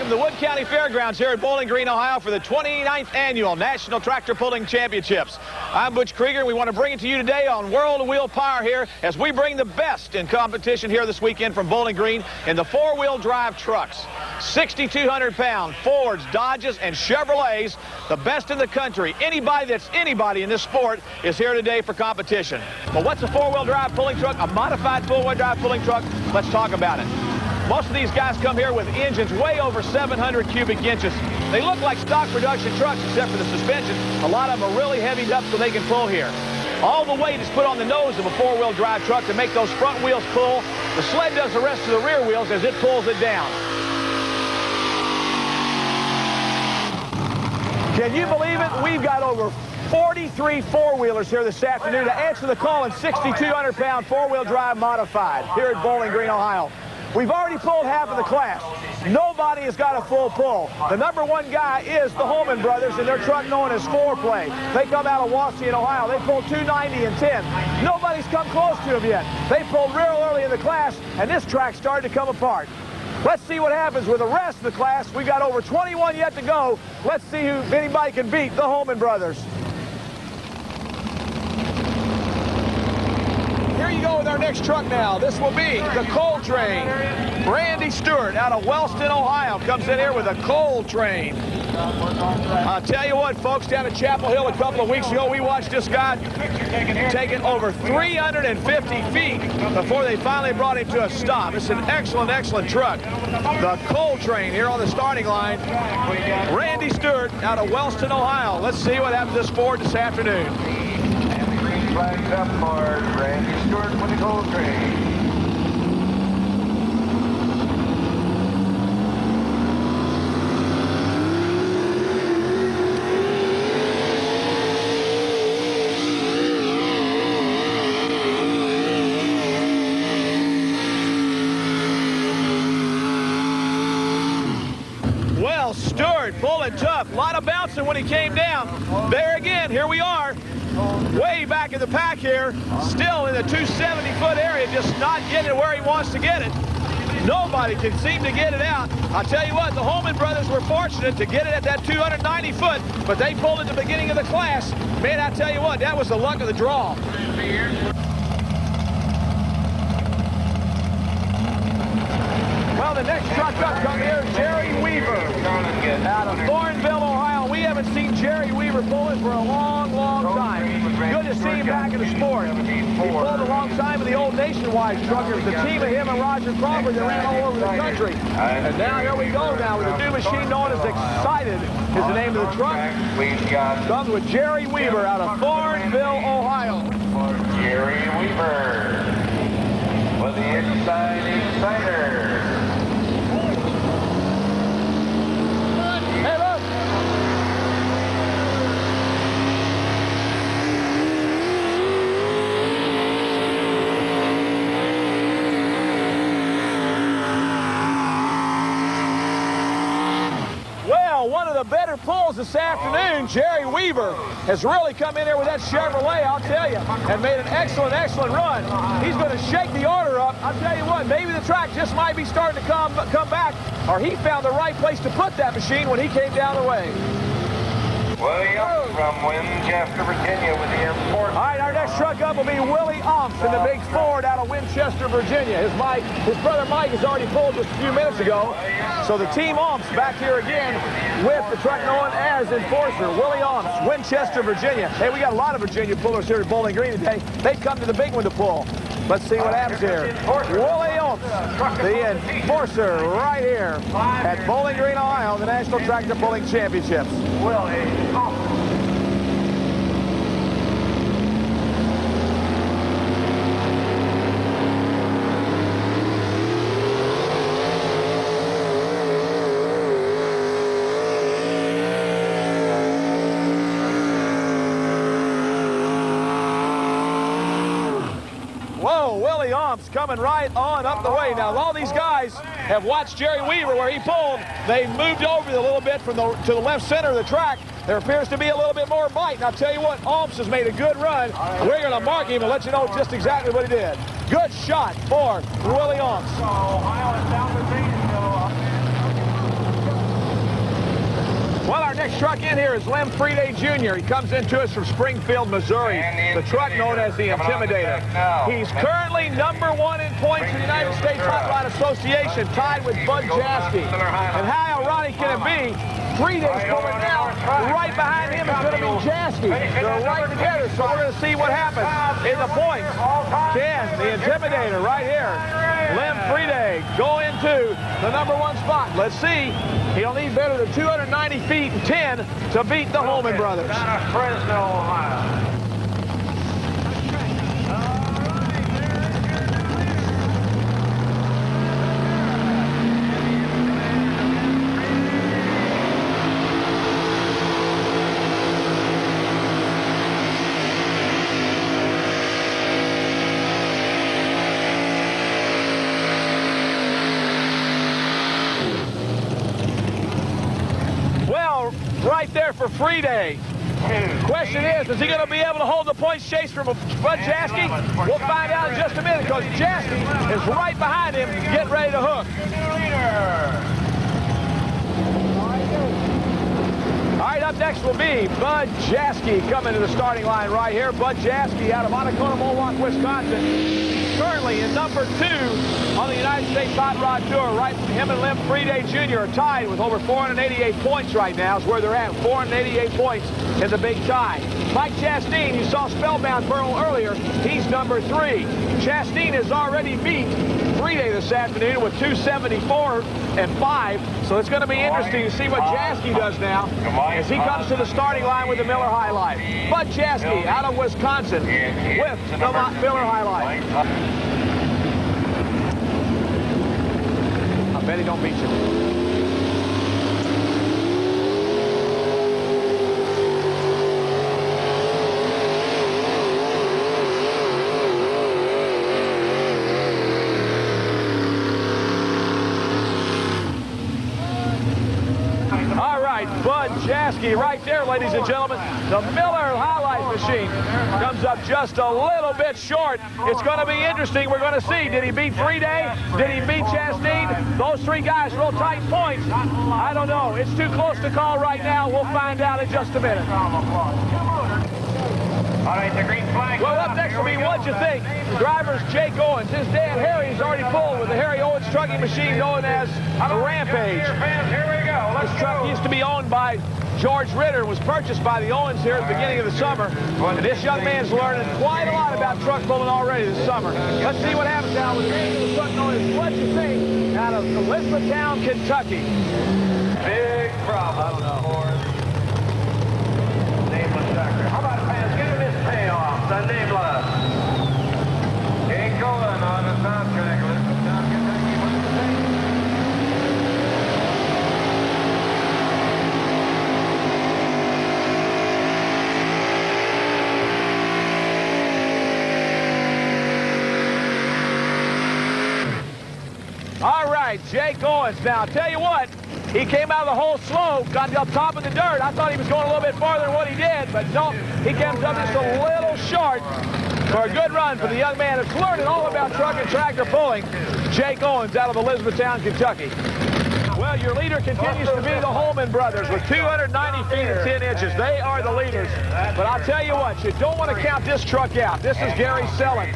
from the Wood County Fairgrounds here at Bowling Green, Ohio for the 29th Annual National Tractor Pulling Championships. I'm Butch Krieger, and we want to bring it to you today on World of Wheel Power here as we bring the best in competition here this weekend from Bowling Green in the four-wheel drive trucks. 6,200-pound Fords, Dodges, and Chevrolets, the best in the country. Anybody that's anybody in this sport is here today for competition. But what's a four-wheel drive pulling truck? A modified four-wheel drive pulling truck? Let's talk about it. Most of these guys come here with engines way over 700 cubic inches. They look like stock production trucks except for the suspension. A lot of them are really heavied up so they can pull here. All the weight is put on the nose of a four-wheel drive truck to make those front wheels pull. The sled does the rest of the rear wheels as it pulls it down. Can you believe it? We've got over 43 four-wheelers here this afternoon to answer the call in 6,200-pound four-wheel drive modified here at Bowling Green, Ohio. We've already pulled half of the class. Nobody has got a full pull. The number one guy is the Holman brothers in their truck known as Foreplay. They come out of Waukegan, Ohio. They pulled 290 and 10. Nobody's come close to them yet. They pulled real early in the class, and this track started to come apart. Let's see what happens with the rest of the class. We've got over 21 yet to go. Let's see if anybody can beat the Holman brothers. Here you go with our next truck now. This will be the Coal Train. Randy Stewart out of Wellston, Ohio, comes in here with a Coal Train. I'll tell you what, folks, down at Chapel Hill a couple of weeks ago, we watched this guy take it over 350 feet before they finally brought him to a stop. It's an excellent, excellent truck. The Coal Train here on the starting line. Randy Stewart out of Wellston, Ohio. Let's see what happens to this Ford this afternoon. Flags up for Randy Stewart with the Coal Train. Well, Stewart pulling tough. A lot of bouncing when he came down. There again, here we are. Way back in the pack here, still in the 270-foot area, just not getting it where he wants to get it. Nobody can seem to get it out. I'll tell you what, the Holman brothers were fortunate to get it at that 290 foot, but they pulled at the beginning of the class. Man, I tell you what, that was the luck of the draw. Well, the next truck up comes here, Jerry Weaver out of Thornville, Ohio. We haven't seen Jerry Weaver pulling for a long, long time. Good to see him back in the sport. He pulled a long time in the old Nationwide truckers, the team of him and Roger Crawford that ran all over the country. And now here we go now with a new machine known as Excited is the name of the truck. Comes with Jerry Weaver out of Thornville, Ohio. Jerry Weaver with the Exciter. Hey, look. Well, one of the better pulls this afternoon, Jerry Weaver, has really come in there with that Chevrolet, I'll tell you, and made an excellent, excellent run. He's going to shake the order up. I'll tell you what, maybe the track just might be starting to come back, or he found the right place to put that machine when he came down the way. William from Winchester, Virginia with the M4. All right, our next truck up will be Willie OMPS in the big Ford out of Winchester, Virginia. His brother Mike has already pulled just a few minutes ago. So the team OMPS back here again with the truck known as Enforcer. Willie OMPS, Winchester, Virginia. Hey, we got a lot of Virginia pullers here at Bowling Green today. They've come to the big one to pull. Let's see what happens here. Willie OMPS, the Enforcer, right here at Bowling Green, Ohio, the National Tractor Pulling Championships. Willie OMPS. Whoa, Willie OMPS coming right on up the way. Now, all these guys have watched Jerry Weaver where he pulled. They moved over a little bit to the left center of the track. There appears to be a little bit more bite. And I'll tell you what, OMPS has made a good run. We're going to mark him and let you know just exactly what he did. Good shot for Willie OMPS. Well, our next truck in here is FREEDAY Jr. He comes into us from Springfield, Missouri. The truck known as the Intimidator. He's currently #1 in points in the United States Hot Rod Association, tied with Bud Jaske. And how ironic can it be? FREEDAY's coming down. Right behind him is going to be Jaske. They're right together, so we're going to see what happens in the points. Can the Intimidator right here, FREEDAY, go into the #1 spot? Let's see. He'll need better than 290 feet and 10 to beat the Holman brothers. Fresno, Ohio. Right there for FREEDAY. Question is he going to be able to hold the points chase from Bud Jaske? We'll find out in just a minute because Jaske is right behind him getting ready to hook. All right, up next will be Bud Jaske coming to the starting line right here. Bud Jaske out of Onacona, Mohawk, Wisconsin. Currently in #2 on the United States Hot Rod Tour. Right, him and FREEDAY Jr. are tied with over 488 points right now is where they're at. 488 points in the big tie. Mike Chastain, you saw Spellbound Burl earlier. He's #3. Chastain has already beat FREEDAY this afternoon with 274 and 5. So it's going to be interesting to see what Jaske does now as he comes to the starting line with the Miller High Life. Bud Jaske out of Wisconsin with the Miller High Life. I bet he don't beat you. Bud Jaske right there, ladies and gentlemen. The Miller High Life machine comes up just a little bit short. It's going to be interesting. We're going to see. Did he beat FREEDAY? Did he beat Chastain? Those three guys real tight points. I don't know. It's too close to call right now. We'll find out in just a minute. All right, the green flag. Well, up next will be What'd You Think? The driver's Jake Owens. His dad, Harry's already pulled with the Harry Owens trucking machine known as the Rampage. Here we go. This truck used to be owned by George Ritter, was purchased by the Owens here at the beginning of the summer. And this young man's learning quite a lot about truck pulling already this summer. Let's see what happens now with the truck known as What'd You Think? Out of Elizabethtown, Kentucky. Big problem. I don't know. Nameless doctor. How about fans? Give him his payoff. The nameless. Ain't going on the soundtrack. Elizabethtown, Kentucky. What'd you think? All right, Jake Owens. Now, I'll tell you what, he came out of the hole slow, got up top of the dirt. I thought he was going a little bit farther than what he did, but no, he comes up just a little short for a good run for the young man that's learning all about truck and tractor pulling, Jake Owens out of Elizabethtown, Kentucky. Well, your leader continues to be the Holman brothers with 290 feet and 10 inches. They are the leaders. But I'll tell you what, you don't want to count this truck out. This is Gary Sellon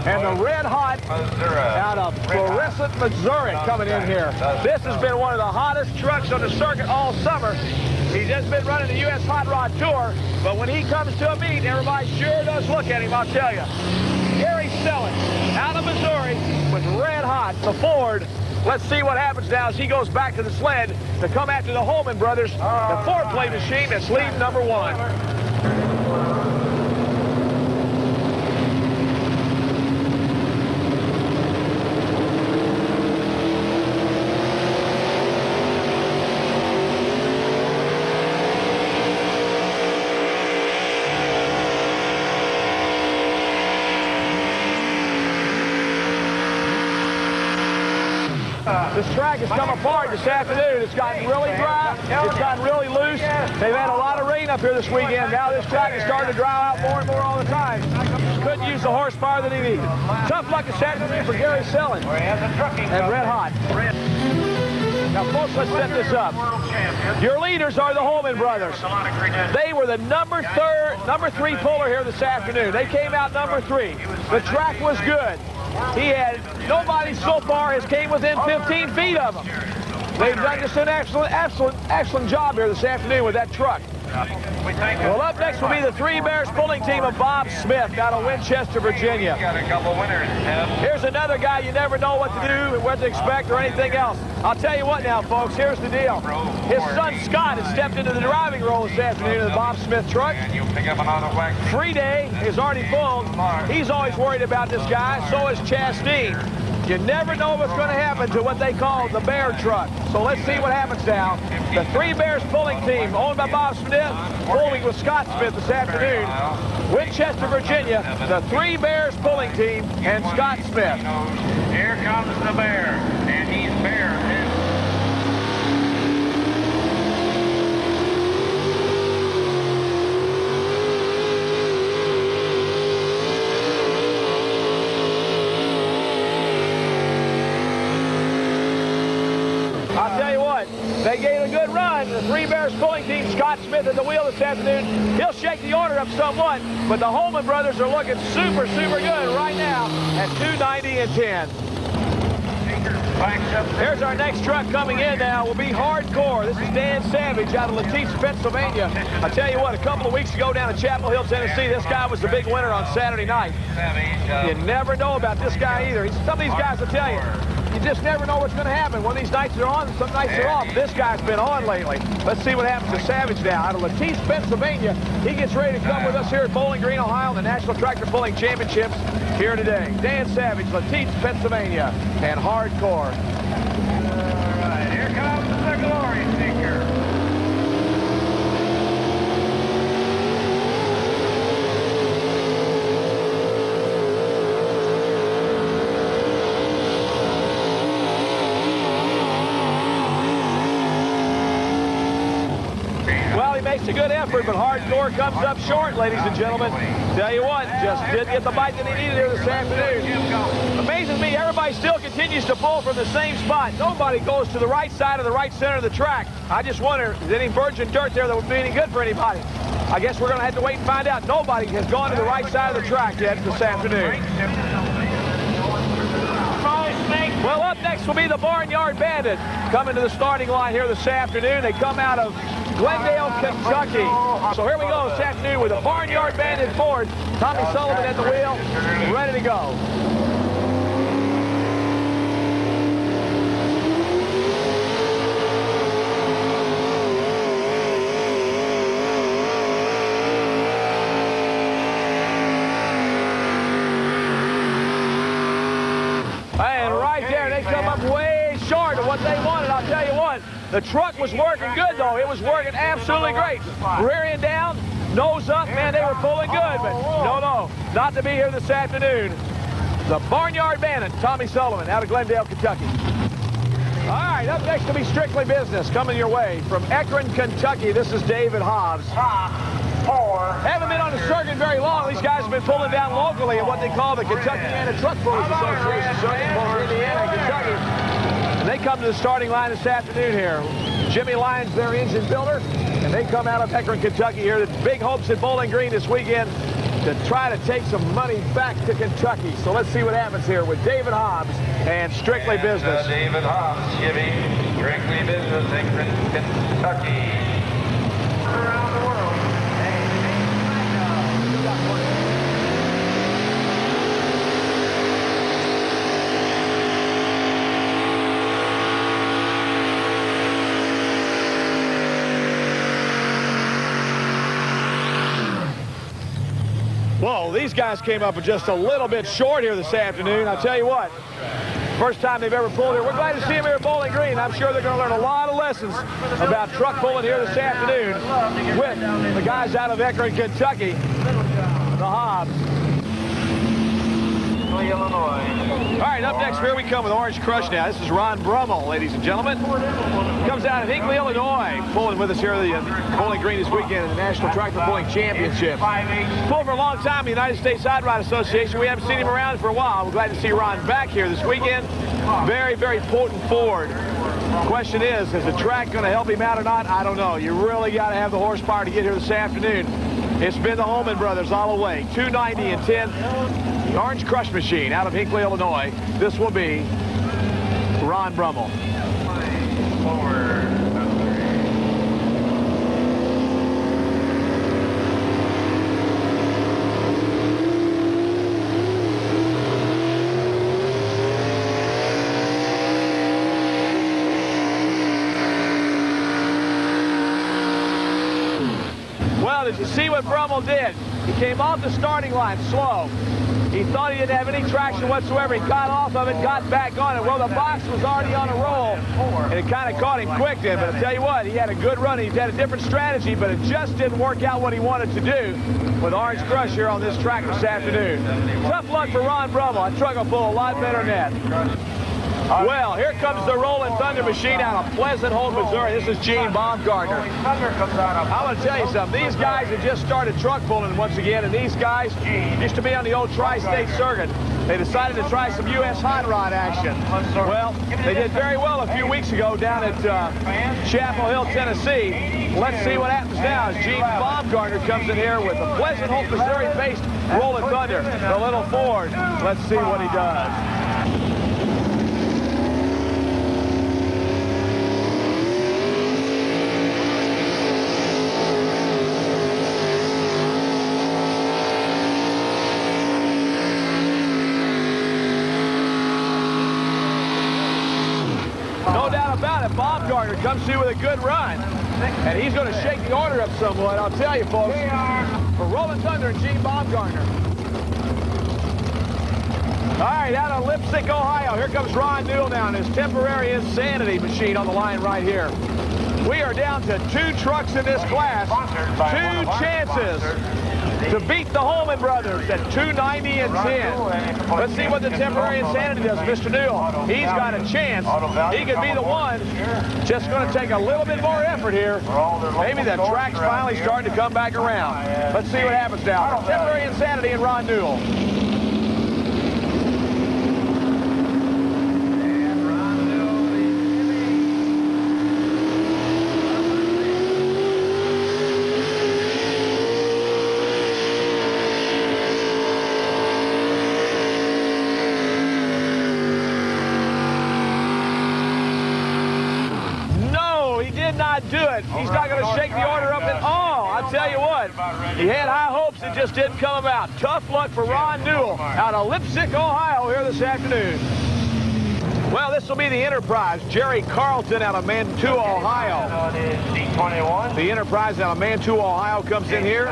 and the Red Hot out of Florissant, Missouri coming in here. This has been one of the hottest trucks on the circuit all summer. He's just been running the U.S. Hot Rod Tour, but when he comes to a meet, everybody sure does look at him, I'll tell you. Gary Sellon out of Missouri with Red Hot, the Ford. Let's see what happens now as he goes back to the sled to come after the Holman brothers, the 4-play machine that's lead #1. This track has come apart this afternoon. It's gotten really dry. It's gotten really loose. They've had a lot of rain up here this weekend. Now this track is starting to dry out more and more all the time. Just couldn't use the horsepower that he needed. Tough luck this afternoon for Gary Sellon and Red Hot. Now, folks, let's set this up. Your leaders are the Holman brothers. They were the number 3 puller here this afternoon. They came out number 3. The track was good. He had nobody so far has came within 15 feet of him. They've done just an excellent job here this afternoon with that truck. Well, up next will be the Three Bears pulling team of Bob Smith out of Winchester, Virginia. Got a couple winners, Ted. Here's another guy you never know what to do, what to expect, or anything else. I'll tell you what now, folks, here's the deal. His son Scott has stepped into the driving role this afternoon in the Bob Smith truck. FREEDAY is already pulled. He's always worried about this guy, so is Chastain. You never know what's going to happen to what they call the Bear truck. So let's see what happens now. The Three Bears pulling team, owned by Bob Smith, pulling with Scott Smith this afternoon. Winchester, Virginia, the Three Bears pulling team and Scott Smith. Here comes the Bear, and he's Bear. I'll tell you what, they gave a good run. The Three Bears pulling team, Scott Smith at the wheel this afternoon. He'll shake the order up somewhat, but the Holman brothers are looking super good right now at 290 and 10. Here's our next truck coming in now. Will be Hardcore. This is Dan Savage out of Latice, Pennsylvania. I'll tell you what, a couple of weeks ago down in Chapel Hill, Tennessee, this guy was the big winner on Saturday night. You never know about this guy either. Some of these guys will tell you. You just never know what's going to happen. One of these nights they're on, some nights they're off. This guy's been on lately. Let's see what happens to Savage now. Out of Latice, Pennsylvania, he gets ready to come with us here at Bowling Green, Ohio, the National Tractor Pulling Championships here today. Dan Savage, Latice, Pennsylvania, and Hardcore. All right, here comes the Glory Seeker. Makes a good effort, but Hardcore comes up short, ladies and gentlemen. Tell you what, just didn't get the bite that he needed here this afternoon. Amazes me, everybody still continues to pull from the same spot. Nobody goes to the right side or the right center of the track. I just wonder, is any virgin dirt there that would be any good for anybody? I guess we're going to have to wait and find out. Nobody has gone to the right side of the track yet this afternoon. Well, up next will be the Barnyard Bandit coming to the starting line here this afternoon. They come out of Glendale, Kentucky. So here we go this afternoon with the Barnyard Bandit Ford. Tommy Sullivan at the wheel, ready to go. And right there, they come up way short of what they wanted. I'll tell you what, the truck was working good, though. It was working absolutely great. Rear end down, nose up, man, they were pulling good. But no, not to be here this afternoon. The Barnyard Bandit, Tommy Sullivan, out of Glendale, Kentucky. All right, up next to be Strictly Business, coming your way from Akron, Kentucky. This is David Hobbs. Haven't been on the circuit very long. These guys have been pulling down locally at what they call the Kentuckiana Truck Pullers Association circuit, both Indiana and Kentucky. And they come to the starting line this afternoon here. Jimmy Lyons, their engine builder, and they come out of Akron, Kentucky here. The big hopes at Bowling Green this weekend to try to take some money back to Kentucky. So let's see what happens here with David Hobbs and Strictly Business. David Hobbs, Chevy, Strictly Business, Akron, Kentucky. Around the world. Whoa, these guys came up just a little bit short here this afternoon. I'll tell you what, first time they've ever pulled here. We're glad to see them here at Bowling Green. I'm sure they're going to learn a lot of lessons about truck pulling here this afternoon with the guys out of Akron, Kentucky, the Hobbs. Illinois. All right, up next, here we come with Orange Crush now. This is Ron Brummel, ladies and gentlemen. Comes out of Hinckley, Illinois, pulling with us here at the Bowling Green this weekend in the National Tractor Pulling Championship. Pulled for a long time in the United States Side Rod Association. We haven't seen him around for a while. We're glad to see Ron back here this weekend. Very, very potent Ford. Question is the track going to help him out or not? I don't know. You really got to have the horsepower to get here this afternoon. It's been the Holman brothers all the way. 290 and 10. The Orange Crush Machine out of Hinckley, Illinois. This will be Ron Brummel. Well, did you see what Brummel did? He came off the starting line slow. He thought he didn't have any traction whatsoever. He got off of it, got back on it. Well, the box was already on a roll, and it kind of caught him quick then. But I tell you what, he had a good run. He had a different strategy, but it just didn't work out what he wanted to do with Orange Crush here on this track this afternoon. Tough luck for Ron Brummel. That truck will pull a lot better than that. Well, here comes the Rolling Thunder machine out of Pleasant Home, Missouri. This is Gene Baumgartner. I want to tell you something. These guys have just started truck pulling once again, and these guys used to be on the old Tri-State circuit. They decided to try some U.S. hot rod action. Well, they did very well a few weeks ago down at Chapel Hill, Tennessee. Let's see what happens now as Gene Baumgartner comes in here with a Pleasant Home, Missouri-based Rolling Thunder, the little Ford. Let's see what he does. No doubt about it, Baumgartner comes through with a good run, and he's going to shake the order up somewhat, I'll tell you, folks. For Rolling Thunder and Gene Baumgartner. All right, out of Lipstick, Ohio, here comes Ron Newell now in his temporary insanity machine on the line right here. We are down to 2 trucks in this class, 2 chances to beat the Holman brothers at 290 and 10. Let's see what the temporary insanity does. Mr. Newell, he's got a chance. He could be the one. Just going to take a little bit more effort here. Maybe the track's finally starting to come back around. Let's see what happens now. Temporary insanity and Ron Newell. Do it. He's not going to shake the order up at all. I'll tell you what, he had high hopes. It just didn't come about. Tough luck for Ron Newell out of Lipstick, Ohio here this afternoon. Well, this will be the Enterprise. Jerry Carlton out of Mantua, Ohio. The Enterprise out of Mantua, Ohio comes in here.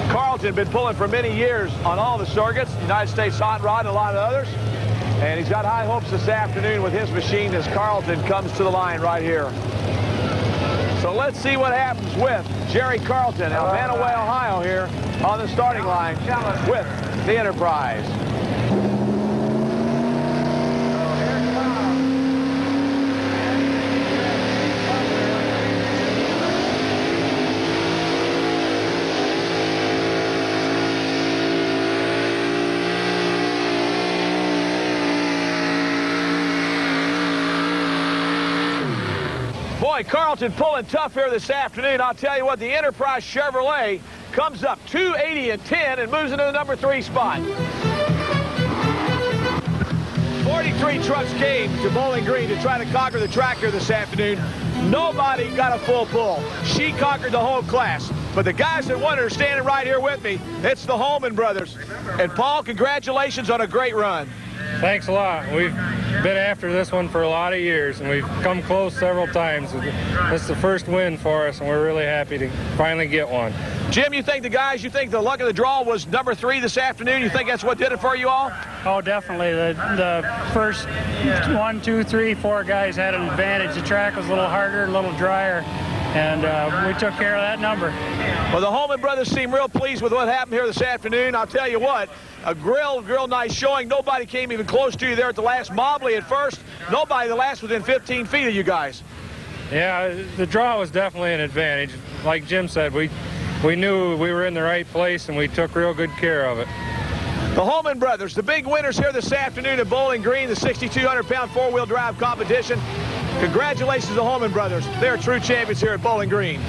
Carlton been pulling for many years on all the circuits, United States Hot Rod and a lot of others. And he's got high hopes this afternoon with his machine as Carlton comes to the line right here. So let's see what happens with Jerry Carlton out of Mantua, Ohio here on the starting line with the Enterprise. Boy, Carlton pulling tough here this afternoon. I'll tell you what, the Enterprise Chevrolet comes up 280 and 10 and moves into the number 3 spot. 43 trucks came to Bowling Green to try to conquer the track here this afternoon. Nobody got a full pull. She conquered the whole class. But the guys that won are standing right here with me. It's the Holman brothers. And Paul, congratulations on a great run. Thanks a lot. We've been after this one for a lot of years, and we've come close several times. This is the first win for us, and we're really happy to finally get one. Jim, you think the luck of the draw was number 3 this afternoon? You think that's what did it for you all? Oh, definitely. The first 1, 2, 3, 4 guys had an advantage. The track was a little harder, a little drier, and we took care of that number. Well, the Holman brothers seem real pleased with what happened here this afternoon. I'll tell you what, a real nice showing. Nobody came even close to you there at the last. Mobley at first. Nobody the last within 15 feet of you guys. Yeah, the draw was definitely an advantage. Like Jim said, we knew we were in the right place, and we took real good care of it. The Holman brothers, the big winners here this afternoon at Bowling Green, the 6,200-pound four-wheel drive competition. Congratulations to Holman Brothers. They're true champions here at Bowling Green.